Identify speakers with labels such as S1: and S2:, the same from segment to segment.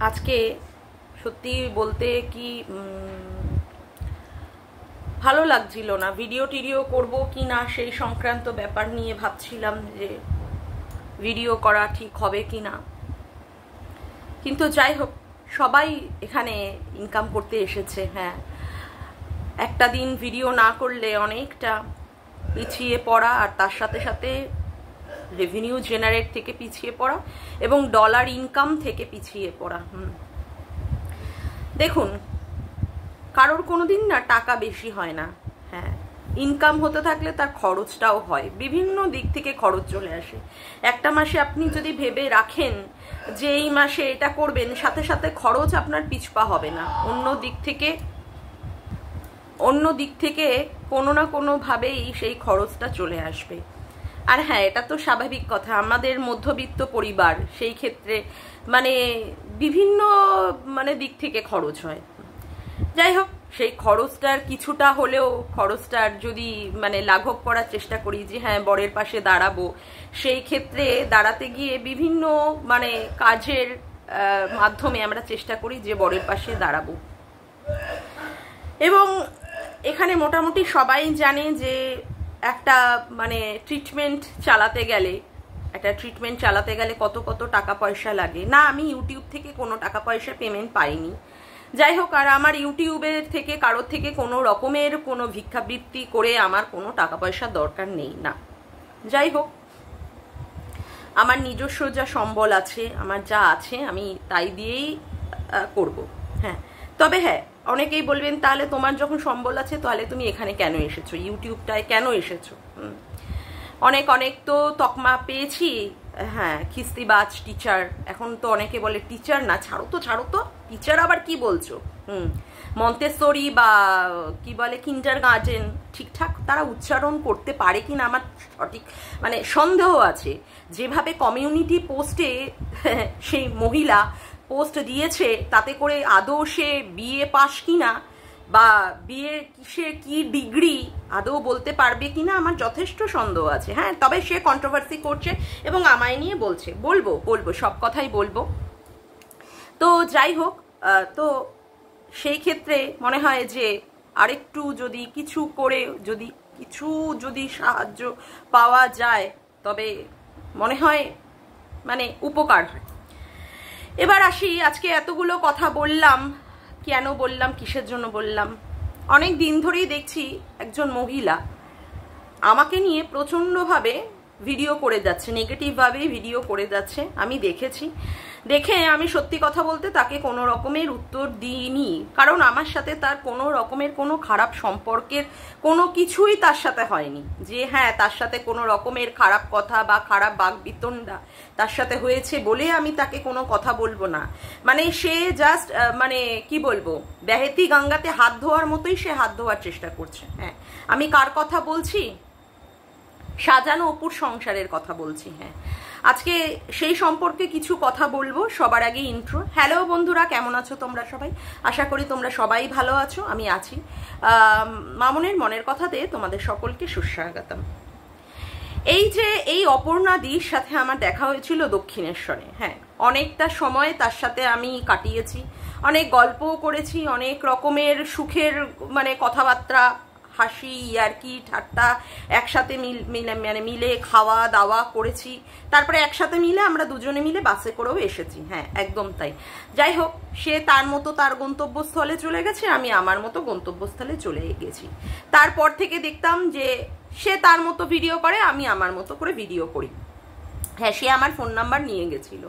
S1: আজকে সত্যি বলতে কি ভালো লাগছিল না, ভিডিও টিডিও করব কি না সেই সংক্রান্ত ব্যাপার নিয়ে ভাবছিলাম যে ভিডিও করা ঠিক হবে কি না। কিন্তু যাই হোক, সবাই এখানে ইনকাম করতে এসেছে। হ্যাঁ, একটা দিন ভিডিও না করলে অনেকটা পিছিয়ে পড়া, আর তার সাথে সাথে রেভিনিউ জেনারেট থেকে পিছিয়ে পড়া এবং ডলার ইনকাম থেকে পিছিয়ে পড়া। দেখুন, কারোর কোনোদিন না টাকা বেশি হয় না। হ্যাঁ, ইনকাম হতে থাকলে তার খরচটাও হয়, বিভিন্ন দিক থেকে খরচ চলে আসে। একটা মাসে আপনি যদি ভেবে রাখেন যে এই মাসে এটা করবেন, সাথে সাথে খরচ আপনার পিছপা হবে না, অন্য দিক থেকে কোনো না কোনোভাবেই সেই খরচটা চলে আসবে। আর হ্যাঁ, এটা তো স্বাভাবিক কথা, আমাদের মধ্যবিত্ত পরিবার, সেই ক্ষেত্রে বিভিন্ন দিক থেকে খরচ হয়। যাই হোক, সেই খরচটার কিছুটা হলেও খরচটার যদি লাঘব করার চেষ্টা করি যে হ্যাঁ বরের পাশে দাঁড়াবো, সেই ক্ষেত্রে দাঁড়াতে গিয়ে বিভিন্ন কাজের মাধ্যমে আমরা চেষ্টা করি যে বরের পাশে দাঁড়াবো। এবং এখানে মোটামুটি সবাই জানে যে একটা ট্রিটমেন্ট চালাতে গেলে কত টাকা পয়সা লাগে না। আমি ইউটিউব থেকে কোনো টাকা পয়সা পেমেন্ট পাইনি, যাই হোক, আর আমার ইউটিউবের থেকে কারোর থেকে কোনো রকমের কোনো ভিক্ষাবৃত্তি করে আমার কোনো টাকা পয়সার দরকার নেই না। যাই হোক, আমার নিজস্ব যা সম্বল আছে, আমার যা আছে, আমি তাই দিয়েই করব। হ্যাঁ, তবে হ্যাঁ, অনেকেই বলবেন তাহলে তোমার যখন সম্বল আছে তাহলে তুমি এখানে কেন এসেছো, ইউটিউবটায় কেন এসেছো? অনেক তো তকমা পেয়েছি। হ্যাঁ, খিস্তিবাজ টিচার, এখন তো অনেকে বলে টিচার না, ছাড়ো তো টিচার আবার কি বলছো? মন্তেশ্বরী বা কি বলে কিন্ডারগার্টেন ঠিকঠাক তারা উচ্চারণ করতে পারে কিনা আমার সঠিক সন্দেহ আছে। যেভাবে কমিউনিটি পোস্টে সেই মহিলা পোস্ট দিয়েছে, তাতে করে আদৌ সে বিএ পাস কিনা বা বিএ কিসের কি ডিগ্রি আদৌ বলতে পারবে কিনা আমার যথেষ্ট সন্দেহ আছে। হ্যাঁ, তবে সে কন্ট্রোভার্সি করছে এবং আমায় নিয়ে বলছে, বলবো সব কথাই বলবো। তো যাই হোক, তো সেই ক্ষেত্রে মনে হয় যে আরেকটু যদি কিছু করে যদি সাহায্য পাওয়া যায় তবে মনে হয় উপকার হয়। এবার আসি, আজকে এতগুলো কথা বললাম, কেন বললাম, কিসের জন্য বললাম? অনেক দিন ধরেই দেখছি একজন মহিলা আমাকে নিয়ে প্রচণ্ডভাবে ভিডিও করে যাচ্ছে, নেগেটিভভাবেই ভিডিও করে যাচ্ছে। আমি দেখে আমি সত্যি কথা বলতে তাকে কোনো রকমের উত্তর দিইনি, কারণ আমার সাথে তার কোনো রকমের কোনো খারাপ সম্পর্কের কোনো কিছুই তার সাথে হয়নি। যে হ্যাঁ, তার সাথে কোনো রকমের খারাপ কথা বা খারাপ বাকবিতণ্ডা তার সাথে হয়েছে বলে আমি তাকে কোনো কথা বলবো না। সে জাস্ট কি বলবো, ব্যাহেতি গঙ্গাতে হাত ধোয়ার মতোই সে হাত ধোয়ার চেষ্টা করছে। হ্যাঁ, আমি কার কথা বলছি? সাজানো অপুর সংসারের কথা বলছি। হ্যাঁ, আজকে সেই সম্পর্কে কিছু কথা বলবো। সবার আগে ইন্ট্রো। হ্যালো বন্ধুরা, কেমন আছো তোমরা সবাই? আশা করি তোমরা সবাই ভালো আছো, আমি আছি। মামুনের মনের কথাতে তোমাদের সকলকে সুস্বাগতম। এই অপর্ণাদির সাথে আমার দেখা হয়েছিল দক্ষিণেশ্বরে। হ্যাঁ, অনেকটা সময় তার সাথে আমি কাটিয়েছি, অনেক গল্পও করেছি, অনেক রকমের সুখের কথাবার্তা, হাসি, ইয়ার্কি, ঠাট্টা একসাথে মিলে খাওয়া দাওয়া করেছি। তারপরে একসাথে মিলে আমরা দুজনে মিলে বাসে করেও এসেছি। হ্যাঁ, একদম তাই। যাই হোক, সে তার মতো তার গন্তব্যস্থলে চলে গেছে, আমি আমার মতো গন্তব্যস্থলে চলে গেছি। তারপর থেকে দেখতাম যে সে তার মতো ভিডিও করে, আমি আমার মতো করে ভিডিও করি। হ্যাঁ, সে আমার ফোন নাম্বার নিয়ে গেছিল।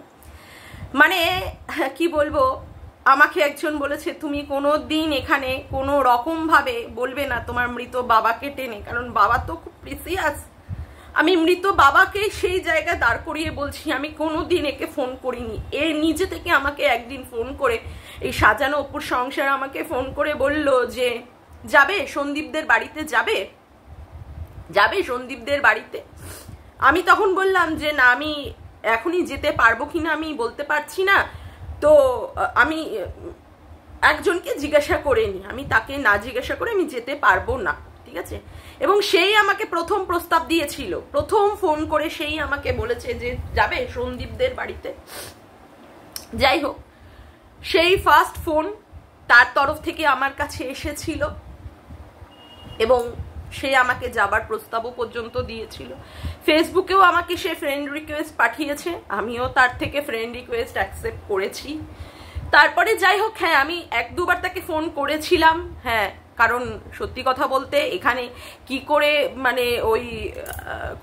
S1: কি বলবো, আমাকে একজন বলেছে তুমি কোনো দিন এখানে কোনো রকমভাবে বলবে না তোমার মৃত বাবাকে টেনে, কারণ বাবা তো খুব প্রিসিয়াস। আমি মৃত বাবাকে সেই জায়গায় দাঁড় করিয়ে বলছি, আমি কোনো দিন একে ফোন করিনি। এ নিজে থেকে আমাকে একদিন ফোন করে, এই সাজানো অপুর সংসার আমাকে ফোন করে বলল যে যাবে সন্দীপদের বাড়িতে, যাবে সন্দীপদের বাড়িতে। আমি তখন বললাম যে না, আমি এখনই যেতে পারবো কিনা আমি বলতে পারছি না, তো আমি একজনকে জিজ্ঞাসা করে নি, আমি তাকে না জিজ্ঞাসা করে আমি যেতে পারবো না, ঠিক আছে? এবং সেই আমাকে প্রথম প্রস্তাব দিয়েছিল, প্রথম ফোন করে সেই আমাকে বলেছে যে যাবে সন্দীপদের বাড়িতে। যাই হোক, সেই ফার্স্ট ফোন তার তরফ থেকে আমার কাছে এসেছিল এবং সে আমাকে যাবার প্রস্তাবও পর্যন্ত দিয়েছিল। ফেসবুকেও আমাকে সে ফ্রেন্ড রিকোয়েস্ট পাঠিয়েছে, আমিও তার থেকে ফ্রেন্ড রিকোয়েস্ট অ্যাকসেপ্ট করেছি। তারপরে যাই হোক, হ্যাঁ আমি 1-2 বার তাকে ফোন করেছিলাম, হ্যাঁ, কারণ সত্যি কথা বলতে এখানে কি করে মানে ওই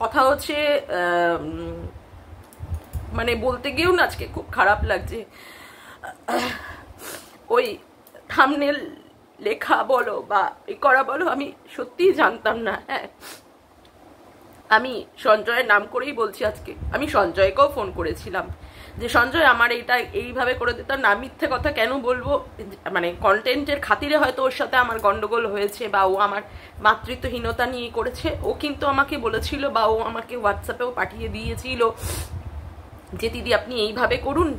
S1: কথা হচ্ছে, মানে বলতে গিয়েও না আজকে খুব খারাপ লাগছে, ওই থাম্বনেল লেখা বলো বা করা বলো, আমি সত্যিই জানতাম না। হ্যাঁ, আমি সঞ্জয়ের নাম করেই বলছি, আজকে আমি সঞ্জয়কেও ফোন করেছিলাম যে সঞ্জয় আমার এইটা এইভাবে করে দিত না, মিথ্যে কথা কেন বলবো, মানে কন্টেন্টের খাতিরে হয়তো ওর সাথে আমার গন্ডগোল হয়েছে বা ও আমার মাতৃত্বহীনতা নিয়ে করেছে। ও কিন্তু আমাকে বলেছিল বা ও আমাকে হোয়াটসঅ্যাপেও পাঠিয়ে দিয়েছিল যে দিদি আপনি এইভাবে করুন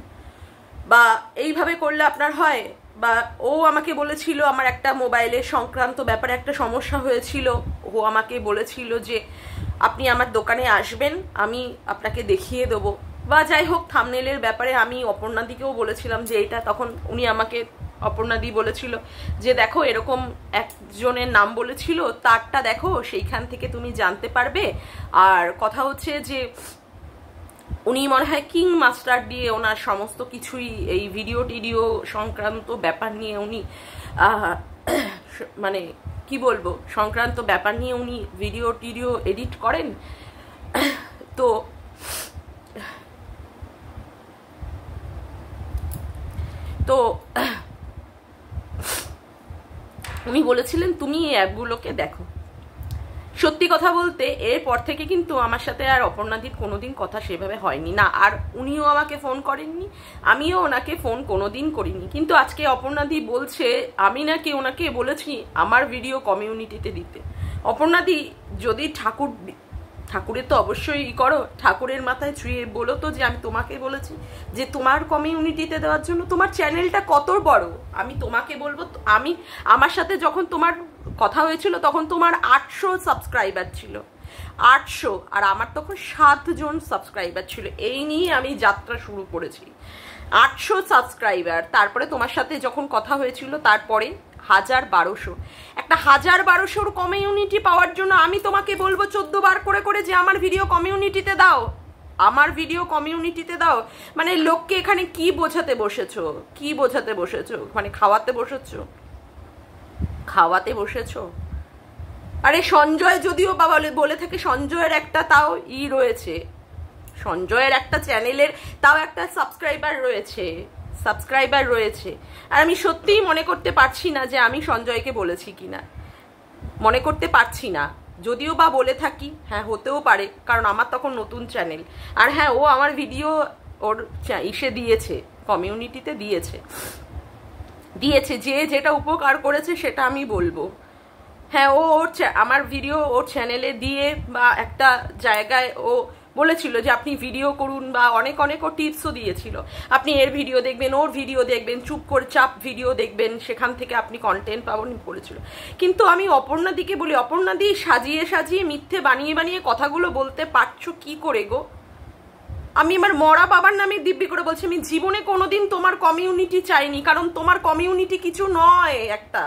S1: বা এইভাবে করলে আপনার হয়, বা ও আমাকে বলেছিল আমার একটা মোবাইলের সংক্রান্ত ব্যাপারে একটা সমস্যা হয়েছিল, ও আমাকে বলেছিল যে আপনি আমার দোকানে আসবেন, আমি আপনাকে দেখিয়ে দেবো, বা যাই হোক থাম্বনেলের ব্যাপারে আমি অপর্ণাদিকেও বলেছিলাম যে এইটা, তখন উনি আমাকে অপর্ণাদি বলেছিল যে দেখো এরকম একজনের নাম বলেছিল, তারটা দেখো সেইখান থেকে তুমি জানতে পারবে। আর কথা হচ্ছে যে উনি মনে হয় কিং মাস্টার দিয়ে ওনার সমস্ত কিছুই এই ভিডিও টিডিও সংক্রান্ত ব্যাপার নিয়ে উনি মানে কি বলবো সংক্রান্ত ব্যাপার নিয়ে উনি ভিডিও টিডিও এডিট করেন। তো উনি বলেছিলেন তুমি এই অ্যাপগুলোকে দেখো। সত্যি কথা বলতে এরপর থেকে কিন্তু আমার সাথে আর অপর্ণাদির কোনোদিন কথা সেভাবে হয়নি না, আর উনিও আমাকে ফোন করেননি, আমিও ওনাকে ফোন কোনোদিন করিনি। কিন্তু আজকে অপর্ণাদি বলছে আমি নাকি ওনাকে বলেছি আমার ভিডিও কমিউনিটিতে দিতে। অপর্ণাদি যদি ঠাকুরের তো অবশ্যই করো, ঠাকুরের মাথায় ছুঁয়ে বলো তো যে আমি তোমাকে বলেছি যে তোমার কমিউনিটিতে দেওয়ার জন্য। তোমার চ্যানেলটা কত বড়, আমি তোমাকে বলবো। আমি আমার সাথে যখন তোমার কথা হয়েছিল তখন তোমার 800 সাবস্ক্রাইবার ছিল, 800, আর আমার তখন 7 জন সাবস্ক্রাইবার ছিল। এই নিয়ে আমি যাত্রা শুরু করেছি, 800 সাবস্ক্রাইবার। তারপরে তোমার সাথে যখন কথা হয়েছিল তারপরে 1000-1200, একটা 1000-1200 কমিউনিটি পাওয়ার জন্য আমি তোমাকে বলবো 14 বার করে করে যে আমার ভিডিও কমিউনিটিতে দাও, আমার ভিডিও কমিউনিটিতে দাও। মানে লোককে এখানে কি বোঝাতে বসেছো, কি বোঝাতে বসেছো, মানে খাওয়াতে বসেছো, খাওয়াতে বসেছো। আরে সঞ্জয় যদিও বা বলে থাকে, সঞ্জয়ের একটা তাও রয়েছে, সঞ্জয়ের একটা চ্যানেলের তাও একটা সাবস্ক্রাইবার রয়েছে। আর আমি সত্যিই মনে করতে পারছি না যে আমি সঞ্জয়কে বলেছি কিনা, মনে করতে পারছি না। যদিও বা বলে থাকি, হ্যাঁ হতেও পারে, কারণ আমার তখন নতুন চ্যানেল। আর হ্যাঁ ও আমার ভিডিও ওর ইসে দিয়েছে, কমিউনিটিতে দিয়েছে, যে যেটা উপকার করেছে সেটা আমি বলবো। হ্যাঁ ও আমার ভিডিও ওর চ্যানেলে দিয়ে বা একটা জায়গায় ও বলেছিল যে আপনি ভিডিও করুন, বা অনেক ও টিপসও দিয়েছিল, আপনি এর ভিডিও দেখবেন, ওর ভিডিও দেখবেন, চুপ করে চাপ ভিডিও দেখবেন, সেখান থেকে আপনি কন্টেন্ট পাবেন বলেছিল। কিন্তু আমি অপর্ণাদিকে বলি, অপর্ণাদি সাজিয়ে সাজিয়ে মিথ্যে বানিয়ে বানিয়ে কথাগুলো বলতে পারছো কি করে গো? আমি আমার মরা বাবার নামে দিব্যি করে বলছি, আমি জীবনে কোনোদিন তোমার কমিউনিটি চাইনি, কারণ তোমার কমিউনিটি কিছু নয়, একটা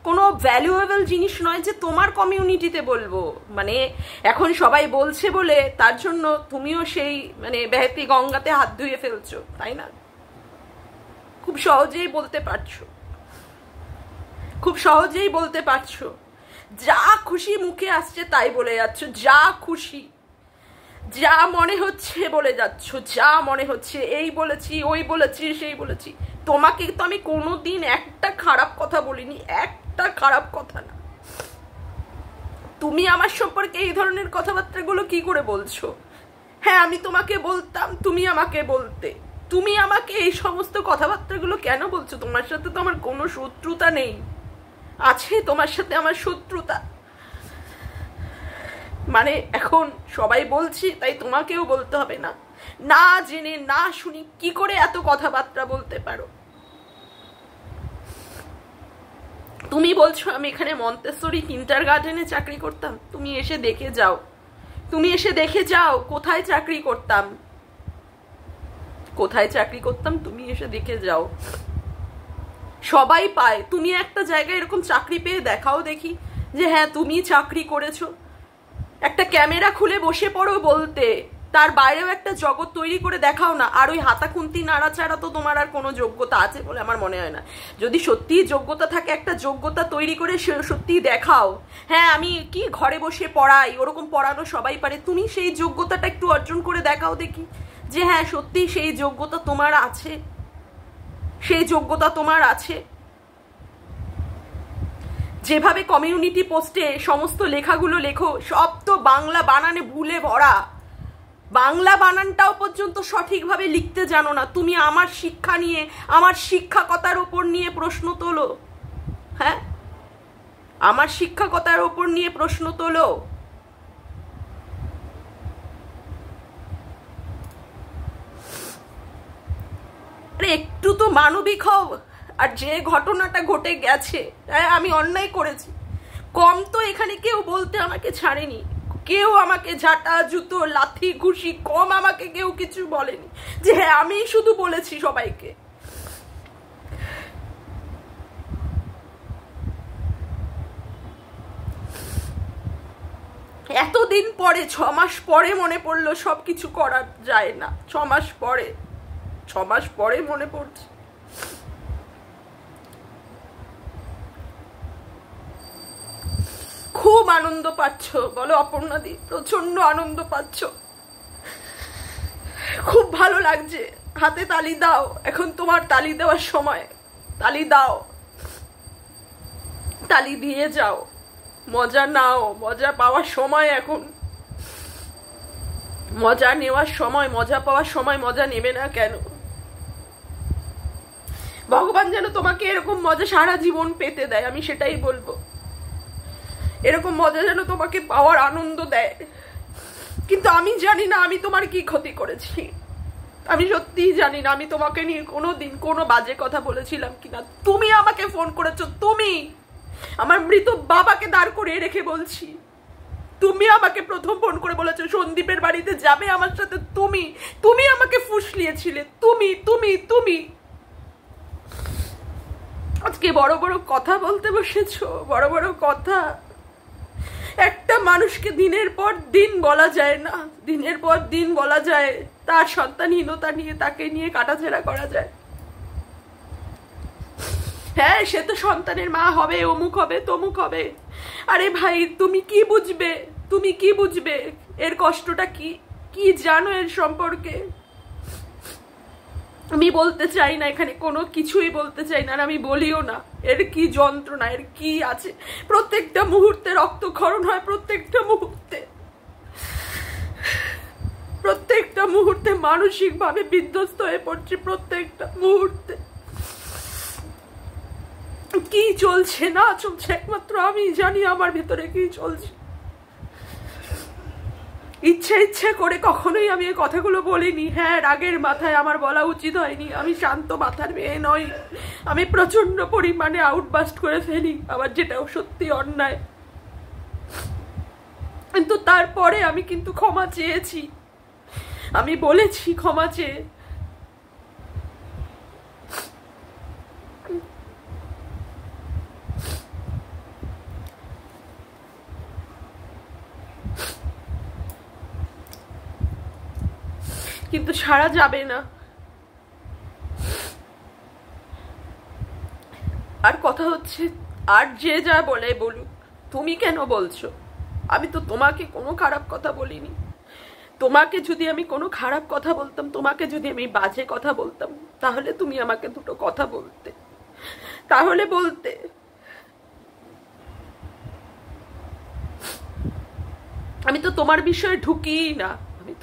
S1: কোনো ভ্যালুয়েবল জিনিস নয় যে তোমার কমিউনিটিতে বলবো। মানে এখন সবাই বলছে বলে তার জন্য তুমিও সেই মানে বেহেতি গঙ্গাতে হাত ধুয়ে ফেলছো, তাই না? খুব সহজেই বলতে পারছো, খুব সহজেই বলতে পারছো, যা খুশি মুখে আসছে তাই বলে যাচ্ছ, যা খুশি, যা মনে হচ্ছে বলে যাচ্ছ, যা মনে হচ্ছে এই বলেছি, ওই বলেছি, সেই বলেছি। তোমাকে তো আমি কোনোদিন একটা খারাপ কথা বলিনি, একটা খারাপ কথা না। তুমি আমার সম্পর্কে এই ধরনের কথাবার্তাগুলো কি করে বলছো? হ্যাঁ আমি তোমাকে বলতাম, তুমি আমাকে বলতে, তুমি আমাকে এই সমস্ত কথাবার্তাগুলো কেন বলছো? তোমার সাথে তো আমার কোনো শত্রুতা নেই, আছে তোমার সাথে আমার শত্রুতা? মানে এখন সবাই বলছি তাই তোমাকেও বলতে হবে না? না জেনে না শুনি কি করে এত কথাবার্তা বলতে পারো? তুমি বলছো আমি এখানে মন্তেশ্বরী কিন্ডারগার্টেনে চাকরি করতাম, তুমি এসে দেখে যাও, তুমি এসে দেখে যাও কোথায় চাকরি করতাম, কোথায় চাকরি করতাম, তুমি এসে দেখে যাও। সবাই পায়। তুমি একটা জায়গায় এরকম চাকরি পেয়ে দেখাও দেখি যে হ্যাঁ তুমি চাকরি করেছো। একটা ক্যামেরা খুলে বসে পড়ো বলতে, তার বাইরেও একটা জগৎ তৈরি করে দেখাও না। আর ওই হাতা খুন্তি নাড়াচাড়া তো তোমার আর কোনো যোগ্যতা আছে বলে আমার মনে হয় না। যদি সত্যিই যোগ্যতা থাকে, একটা যোগ্যতা তৈরি করে সত্যিই দেখাও। হ্যাঁ আমি কি ঘরে বসে পড়াই, ওরকম পড়ানো সবাই পারে, তুমি সেই যোগ্যতাটা একটু অর্জন করে দেখাও দেখি যে হ্যাঁ সত্যিই সেই যোগ্যতা তোমার আছে, সেই যোগ্যতা তোমার আছে। যেভাবে কমিউনিটি পোস্টে সমস্ত লেখাগুলো লেখো সব তো বাংলা বানানে ভুলে ভরা, বাংলা বানানটাও পর্যন্ত সঠিকভাবে লিখতে জানো না। তুমি আমার শিক্ষা নিয়ে, আমার শিক্ষকতার ওপর নিয়ে প্রশ্ন তোলো। হ্যাঁ আমার শিক্ষকতার ওপর নিয়ে প্রশ্ন তোলো। আরে একটু তো মানবিক হও। আর যে ঘটনাটা ঘটে গেছে, হ্যাঁ আমি অন্যায় করেছি, কম তো এখানে কেউ বলতে আমাকে ছাড়েনি, কেউ আমাকে ঝাঁটা জুতো লাথি ঘুষি কম আমাকে কেউ কিছু বলেনি, যে হ্যাঁ আমি শুধু বলেছি সবাইকে। এতদিন পরে 6 মাস পরে মনে পড়লো সবকিছু করা যায় না। 6 মাস পরে মনে পড়ছে। খুব আনন্দ পাচ্ছ বলো অপর্ণাদি? প্রচন্ড আনন্দ পাচ্ছ, খুব ভালো লাগছে। হাতে তালি দাও, এখন তোমার তালি দেওয়ার সময়। তালি দাও, তালি দিয়ে যাও, মজা নাও, মজা পাওয়ার সময় এখন, মজা নেওয়ার সময়, মজা পাওয়ার সময় মজা নেবে না কেন? ভগবান যেন তোমাকে এরকম মজা সারা জীবন পেতে দেয়, আমি সেটাই বলবো। এরকম মজা যেন তোমাকে পাওয়ার আনন্দ দেয়। কিন্তু আমি জানি না আমি তোমার কি ক্ষতি করেছি, আমি সত্যিই জানি না আমি তোমাকে নিয়ে কোনোদিন কোনো বাজে কথা বলেছিলাম কিনা। তুমি আমাকে ফোন করেছো, তুমি আমার মৃত বাবাকে দাঁড় করিয়ে রেখে বলছি, তুমি আমাকে প্রথম ফোন করে বলেছো সন্দীপের বাড়িতে যাবে আমার সাথে। তুমি আমাকে ফুসলিয়েছিলে, তুমি আজকে বড় বড় কথা বলতে বসেছো, বড় বড় কথা। একটা মানুষকে দিনের পর দিন বলা যায় না, দিনের পর দিন বলা যায় তার সন্তানহীনতা নিয়ে, তাকে নিয়ে কাটাছেড়া করা যায়। হ্যাঁ সে তো সন্তানের মা হবে, অমুক হবে, তমুক হবে। আরে ভাই তুমি কি বুঝবে, তুমি কি বুঝবে এর কষ্টটা কি জানো এর সম্পর্কে? আমি বলতে চাই না, এখানে কোনো কিছুই বলতে চাই না, আর আমি বলিও না এর কি যন্ত্রণা, এর কি আছে। প্রত্যেকটা মুহূর্তে রক্তক্ষরণ হয়, প্রত্যেকটা মুহূর্তে মানসিক ভাবে বিধ্বস্ত হয়ে পড়ছি, প্রত্যেকটা মুহূর্তে। কি চলছে না চলছে একমাত্র আমি জানি আমার ভিতরে কি চলছে। ইচ্ছে করে কখনোই আমি এই কথাগুলো বলিনি। হ্যাঁ রাগের মাথায় আমার বলা উচিত হয়নি, আমি শান্ত মাথার মেয়ে নই, আমি প্রচন্ড পরিমাণে আউটবাস্ট করে ফেলি, আবার যেটাও সত্যি অন্যায়। কিন্তু তারপরে আমি কিন্তু ক্ষমা চেয়েছি, আমি বলেছি ক্ষমা চেয়ে। কিন্তু সারা যাবে না। আর কথা হচ্ছে, আর যে যা বলে বলুক, তুমি কেন বলছো? আমি তো তোমাকে কোনো খারাপ কথা বলিনি। তোমাকে যদি আমি কোনো খারাপ কথা বলতাম, তোমাকে যদি আমি বাজে কথা বলতাম, তাহলে তুমি আমাকে দুটো কথা বলতে, তাহলে বলতে। আমি তো তোমার বিষয়ে ঢুকিই না,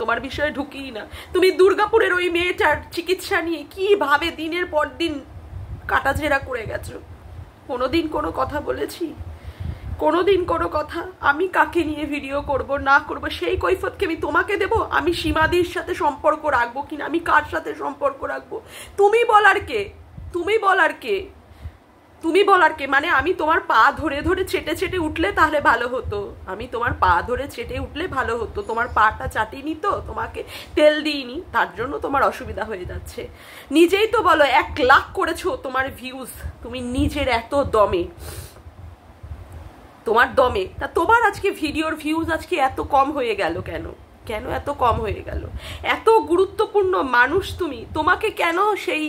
S1: তোমার বিষয়ে ঢুকিই না। তুমি দুর্গাপুরের ওই মেয়েটার চিকিৎসা নিয়ে কিভাবে দিনের পর দিন কাটাছেড়া করে গেছো, কোনোদিন কোনো কথা বলেছি? কোনোদিন কোনো কথা? আমি কাকে নিয়ে ভিডিও করব না করব সেই কৈফিয়তকে আমি তোমাকে দেব? আমি সীমাদির সাথে সম্পর্ক রাখবো কিনা, আমি কার সাথে সম্পর্ক রাখবো, তুমি বলার কে? তুমি বলার কে? তুমি বলার কে? মানে আমি তোমার পা ধরে ধরে চেটে চেটে উঠলে তাহলে ভালো হতো, আমি তোমার পা ধরে চেটে উঠলে ভালো হতো। তোমার পাটা চাটিনি তো, তোমাকে তেল দিইনি, তার জন্য তোমার অসুবিধা হয়ে যাচ্ছে। নিজেই তো বলো 1 লাখ করেছো তোমার ভিউজ, তুমি নিজের এত দমে, তোমার দমে। তা তোমার আজকে ভিডিওর ভিউজ আজকে এত কম হয়ে গেল কেন? কেন এত কম হয়ে গেল? এত গুরুত্বপূর্ণ মানুষ তুমি, তোমাকে কেন সেই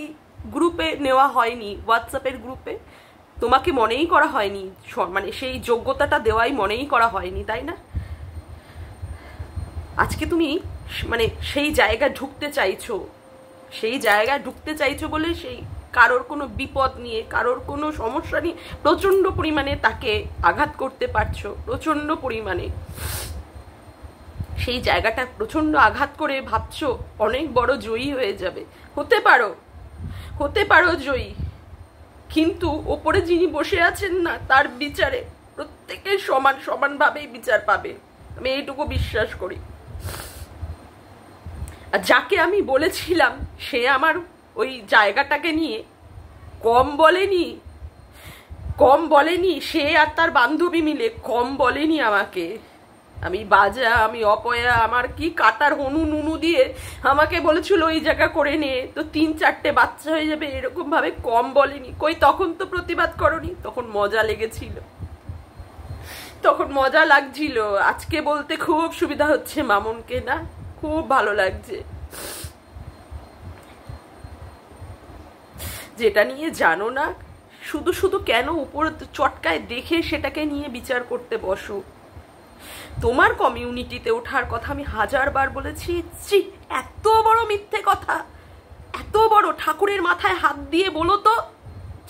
S1: গ্রুপে নেওয়া হয়নি? হোয়াটসঅ্যাপের গ্রুপে তোমাকে মনেই করা হয়নি, মানে সেই যোগ্যতাটা দেওয়াই মনেই করা হয়নি, তাই না? আজকে তুমি মানে সেই জায়গায় ঢুকতে চাইছো, সেই জায়গায় ঢুকতে চাইছো বলে সেই কারোর কোনো বিপদ নিয়ে, কারোর কোনো সমস্যা নিয়ে প্রচণ্ড পরিমাণে তাকে আঘাত করতে পারছো, প্রচণ্ড পরিমাণে সেই জায়গাটা প্রচণ্ড আঘাত করে ভাবছো অনেক বড় জয়ী হয়ে যাবে। হতে পারো জয়ী, কিন্তু ওপরে যিনি বসে আছেন না, তার বিচারে প্রত্যেকে সমানভাবেই বিচার পাবে, আমি এইটুকু বিশ্বাস করি। আর যাকে আমি বলেছিলাম সে আমার ওই জায়গাটাকে নিয়ে কম বলেনি, সে আর তার বান্ধবী মিলে কম বলেনি আমাকে। আমি বাজা, আমি অপয়া, আমার কি কাটার হনু নুনু দিয়ে আমাকে বলেছিল ওই জায়গা করে নে তো 3-4টে বাচ্চা হয়ে যাবে, এরকম ভাবে কম বলেনি। কই তখন তো প্রতিবাদ করনি, তখন মজা লেগেছিল, তখন মজা লাগছিল। আজকে বলতে খুব সুবিধা হচ্ছে মামুনকে, না খুব ভালো লাগছে। যেটা নিয়ে জানো না, শুধু শুধু কেন উপর চটকায় দেখে সেটাকে নিয়ে বিচার করতে বসো? তোমার কমিউনিটিতে ওঠার কথা আমি 1000 বার বলেছি, এত বড় মিথ্যে কথা, এত বড়। ঠাকুরের মাথায় হাত দিয়ে বলো তো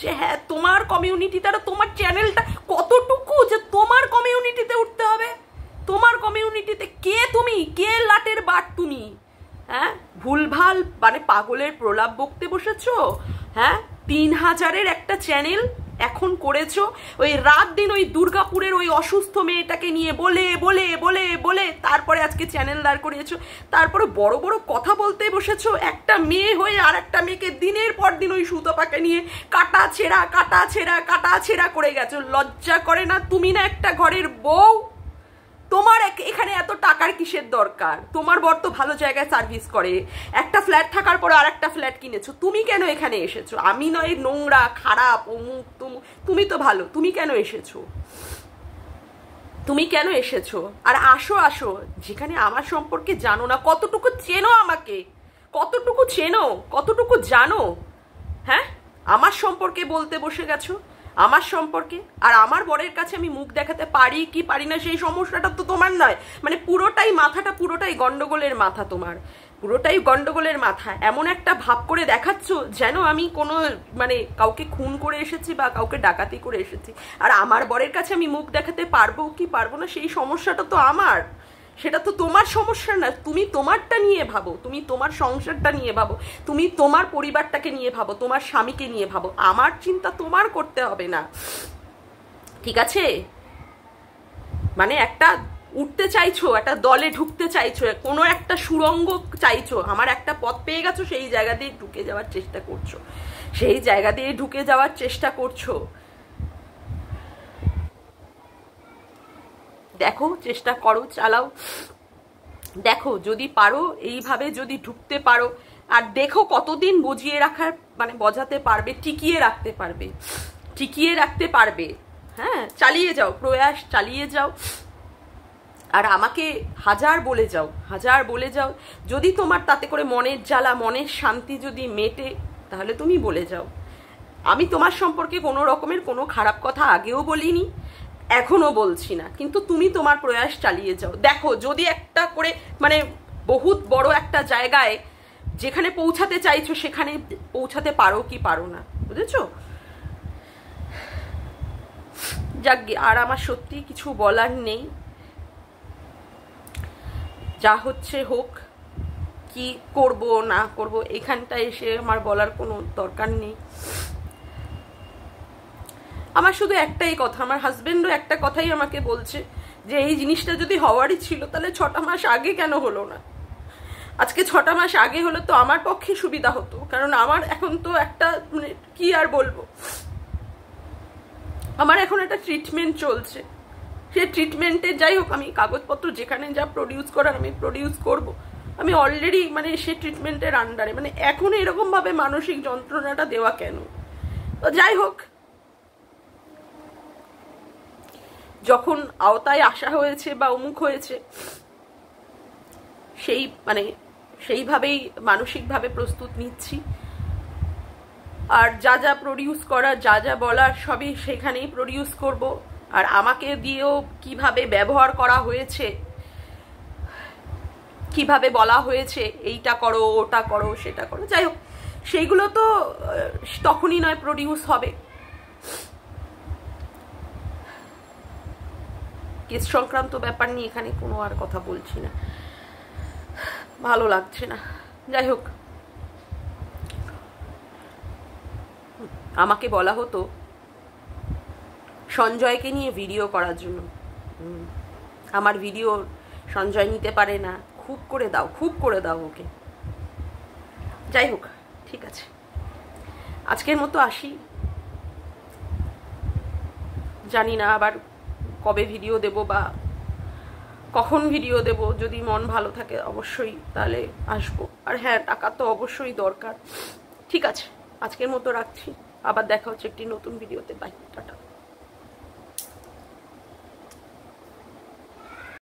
S1: যে হ্যাঁ তোমার কমিউনিটিতে, আর তোমার চ্যানেলটা কতটুকু যে তোমার কমিউনিটিতে উঠতে হবে? তোমার কমিউনিটিতে কে তুমি, কে লাটের বাট তুমি? হ্যাঁ, ভুলভাল মানে পাগলের প্রলাপ বকতে বসেছো। হ্যাঁ, 3000-এর একটা চ্যানেল এখন করেছো, ওই রাত দিন ওই দুর্গাপুরের ওই অসুস্থ মেয়েটাকে নিয়ে বলে বলে বলে বলে তারপরে আজকে চ্যানেল দাঁড় করিয়েছো, তারপরে বড় বড় কথা বলতে বসেছো। একটা মেয়ে হয়ে আর একটা মেয়েকে দিনের পর দিন ওই সুতোপাকে নিয়ে কাটা ছেঁড়া করে গেছো। লজ্জা করে না? তুমি না একটা ঘরের বউ, তোমার এখানে এত টাকার কিসের দরকার? তোমার বর তো ভালো জায়গায় সার্ভিস করে, একটা ফ্ল্যাট থাকার পরে আর একটা ফ্ল্যাট কিনেছো, তুমি কেন এখানে এসেছো? আমি নয় নোংরা খারাপ অমুক তমুক, তুমি তো ভালো, তুমি কেন এসেছো? তুমি কেন এসেছো? আর আসো যেখানে আমার সম্পর্কে জানো না, কতটুকু চেনো আমাকে, কতটুকু জানো? হ্যাঁ, আমার সম্পর্কে বলতে বসে গেছো, আমার সম্পর্কে। আর আমার বরের কাছে আমি মুখ দেখাতে পারি কি পারি না সেই সমস্যাটা তো তোমার নয়। মানে পুরোটাই মাথাটা পুরোটাই গন্ডগোলের মাথা, তোমার পুরোটাই গন্ডগোলের মাথা। এমন একটা ভাব করে দেখাচ্ছ যেন আমি কোনো মানে কাউকে খুন করে এসেছি বা কাউকে ডাকাতি করে এসেছি। আর আমার বরের কাছে আমি মুখ দেখাতে পারবো কি পারবো না সেই সমস্যাটা তো আমার, সেটা তো তোমার সমস্যা না। তুমি তোমারটা নিয়ে ভাবো, তুমি তোমার সংসারটা নিয়ে ভাবো, তুমি তোমার পরিবারটাকে নিয়ে ভাবো, তোমার স্বামীকে নিয়ে ভাবো। আমার চিন্তা তোমার করতে হবে না, ঠিক আছে? মানে একটা উঠতে চাইছো, একটা দলে ঢুকতে চাইছো, কোনো একটা সুরঙ্গ চাইছো, আমার একটা পথ পেয়ে গেছো, সেই জায়গা দিয়ে ঢুকে যাওয়ার চেষ্টা করছো, দেখো, চেষ্টা করো, চালাও, দেখো যদি পারো, এইভাবে যদি ঢুকতে পারো। আর দেখো কতদিন বজাতে পারবে, টিকিয়ে রাখতে পারবে। হ্যাঁ, চালিয়ে যাও, প্রয়াস চালিয়ে যাও। আর আমাকে 1000 বলে যাও, যদি তোমার তাতে করে মনের জ্বালা, মনের শান্তি যদি মেটে, তাহলে তুমি বলে যাও। আমি তোমার সম্পর্কে কোনো রকমের কোনো খারাপ কথা আগেও বলিনি, এখনো বলছি না, কিন্তু তুমি তোমার প্রয়াস চালিয়ে যাও। দেখো যদি একটা করে মানে বহুত বড় একটা জায়গায় যেখানে পৌঁছাতে চাইছো সেখানে পৌঁছাতে পারো কি পারো না, বুঝেছো? যাক, আর আমার সত্যি কিছু বলার নেই, যা হচ্ছে হোক, কি করব না করব এখানটা এসে আমার বলার কোনো দরকার নেই। আমার শুধু একটাই কথা, আমার হাজবেন্ডও একটা কথাই আমাকে বলছে যে এই জিনিসটা যদি হওয়ারই ছিল তাহলে 6টা মাস আগে কেন হলো না? আজকে 6টা মাস আগে হলে তো আমার পক্ষে সুবিধা হতো, কারণ আমার এখন তো একটা মানে কি আর বলবো, আমার এখন একটা ট্রিটমেন্ট চলছে, সে ট্রিটমেন্টে যাই হোক আমি কাগজপত্র যেখানে যা প্রডিউস করার আমি প্রডিউস করব। আমি অলরেডি মানে সে ট্রিটমেন্টের আন্ডারে, মানে এখন এরকমভাবে মানসিক যন্ত্রণাটা দেওয়া কেন? তো যাই হোক, যখন আওতায় আসা হয়েছে বা অমুক হয়েছে, সেই মানে সেইভাবেই মানসিকভাবে প্রস্তুত নিচ্ছি। আর যা যা প্রডিউস করা, যা যা বলার সবই সেখানেই প্রডিউস করব। আর আমাকে দিয়েও কিভাবে ব্যবহার করা হয়েছে, কিভাবে বলা হয়েছে এইটা করো, ওটা করো, সেটা করো, যাই হোক সেইগুলো তো তখনই নয় প্রডিউস হবে। কেস সংক্রান্ত ব্যাপার নিয়ে এখানে কোনো আর কথা বলছি না, ভালো লাগছে না। যাই হোক, আমাকে বলা হতো সঞ্জয়কে নিয়ে ভিডিও করার জন্য, আমার ভিডিও সঞ্জয় নিতে পারে না, খুব করে দাও ওকে। যাই হোক, ঠিক আছে, আজকের মতো আসি। জানি না আবার কবে ভিডিও দেব বা কখন ভিডিও দেব, যদি মন ভালো থাকে অবশ্যই তাহলে আসবো। আর হ্যাঁ, টাকা তো অবশ্যই দরকার। ঠিক আছে, আজকের মতো রাখছি, আবার দেখা হচ্ছে একটি নতুন ভিডিওতে। Bye, tata.